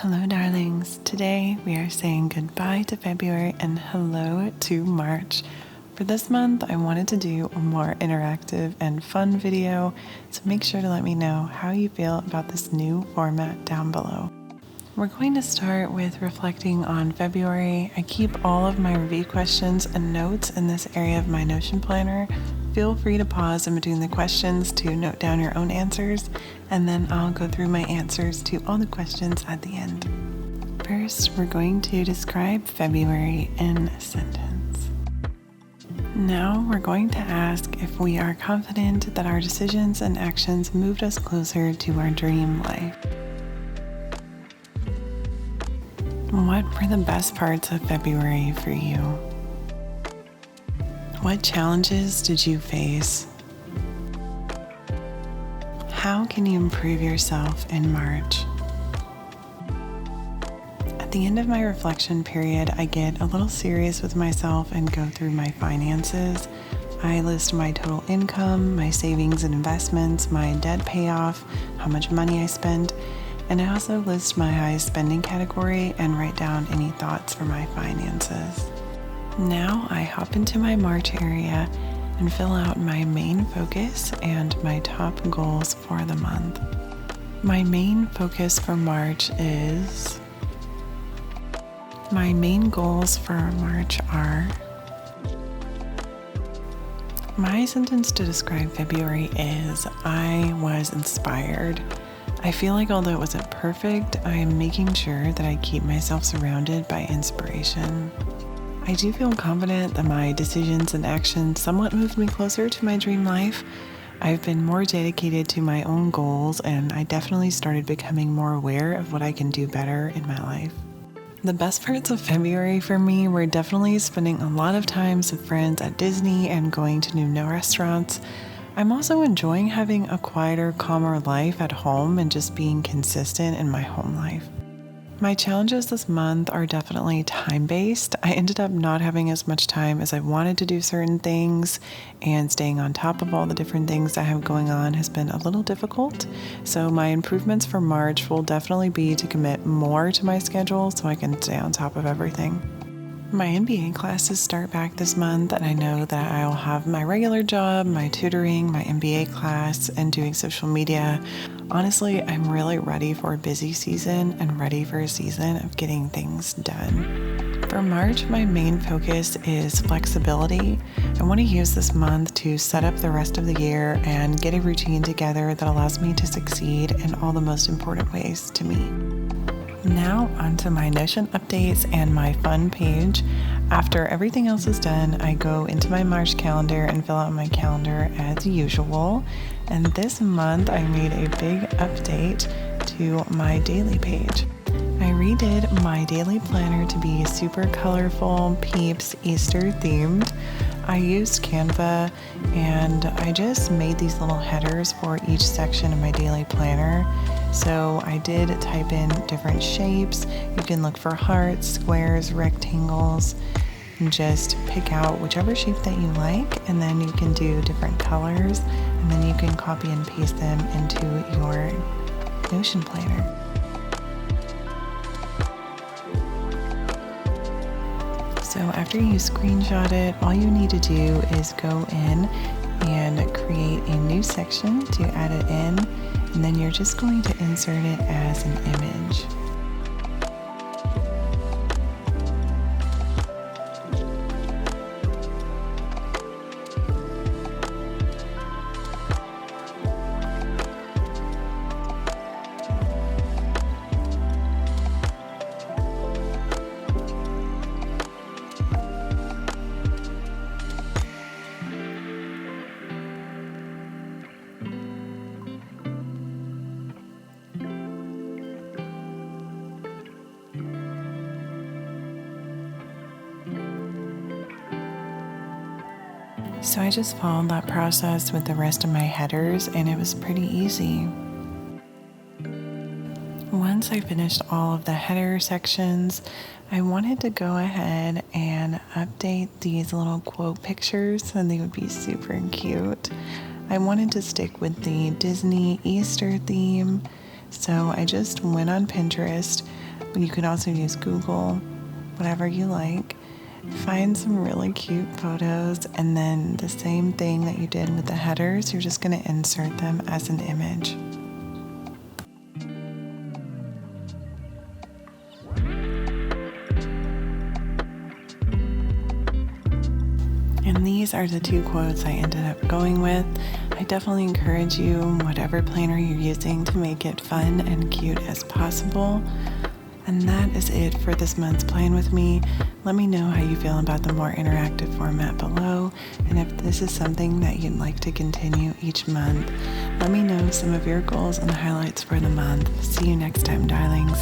Hello, darlings. Today we are saying goodbye to February and hello to March. For this month, I wanted to do a more interactive and fun video, so make sure to let me know how you feel about this new format down below. We're going to start with reflecting on February. I keep all of my review questions and notes in this area of my Notion planner. Feel free to pause in between the questions to note down your own answers, and then I'll go through my answers to all the questions at the end. First, we're going to describe February in a sentence. Now we're going to ask if we are confident that our decisions and actions moved us closer to our dream life. What were the best parts of February for you? What challenges did you face? How can you improve yourself in March? At the end of my reflection period, I get a little serious with myself and go through my finances. I list my total income, my savings and investments, my debt payoff, how much money I spent, and I also list my highest spending category and write down any thoughts for my finances. Now I hop into my March area and fill out my main focus and my top goals for the month. My main focus for March is... My main goals for March are... My sentence to describe February is, I was inspired. I feel like although it wasn't perfect, I am making sure that I keep myself surrounded by inspiration. I do feel confident that my decisions and actions somewhat moved me closer to my dream life. I've been more dedicated to my own goals, and I definitely started becoming more aware of what I can do better in my life. The best parts of February for me were definitely spending a lot of time with friends at Disney and going to new restaurants. I'm also enjoying having a quieter, calmer life at home and just being consistent in my home life. My challenges this month are definitely time-based. I ended up not having as much time as I wanted to do certain things, and staying on top of all the different things I have going on has been a little difficult. So my improvements for March will definitely be to commit more to my schedule so I can stay on top of everything. My MBA classes start back this month, and I know that I'll have my regular job, my tutoring, my MBA class, and doing social media. Honestly, I'm really ready for a busy season and ready for a season of getting things done. For March, my main focus is flexibility. I want to use this month to set up the rest of the year and get a routine together that allows me to succeed in all the most important ways to me. Now onto my Notion updates and my fun page. After everything else is done, I go into my March calendar and fill out my calendar as usual. And this month I made a big update to my daily page. I redid my daily planner to be super colorful, Peeps Easter themed. I used Canva and I just made these little headers for each section of my daily planner. So I did type in different shapes. You can look for hearts, squares, rectangles, and just pick out whichever shape that you like, and then you can do different colors, and then you can copy and paste them into your Notion planner. So after you screenshot it, all you need to do is go in and create a new section to add it in, and then you're just going to insert it as an image. So I just followed that process with the rest of my headers, and it was pretty easy. Once I finished all of the header sections, I wanted to go ahead and update these little quote pictures, and they would be super cute. I wanted to stick with the Disney Easter theme, so I just went on Pinterest. But you could also use Google, whatever you like. Find some really cute photos, and then the same thing that you did with the headers, you're just going to insert them as an image. And these are the 2 quotes I ended up going with. I definitely encourage you, whatever planner you're using, to make it fun and cute as possible. And that is it for this month's Plan With Me. Let me know how you feel about the more interactive format below, and if this is something that you'd like to continue each month. Let me know some of your goals and highlights for the month. See you next time, darlings.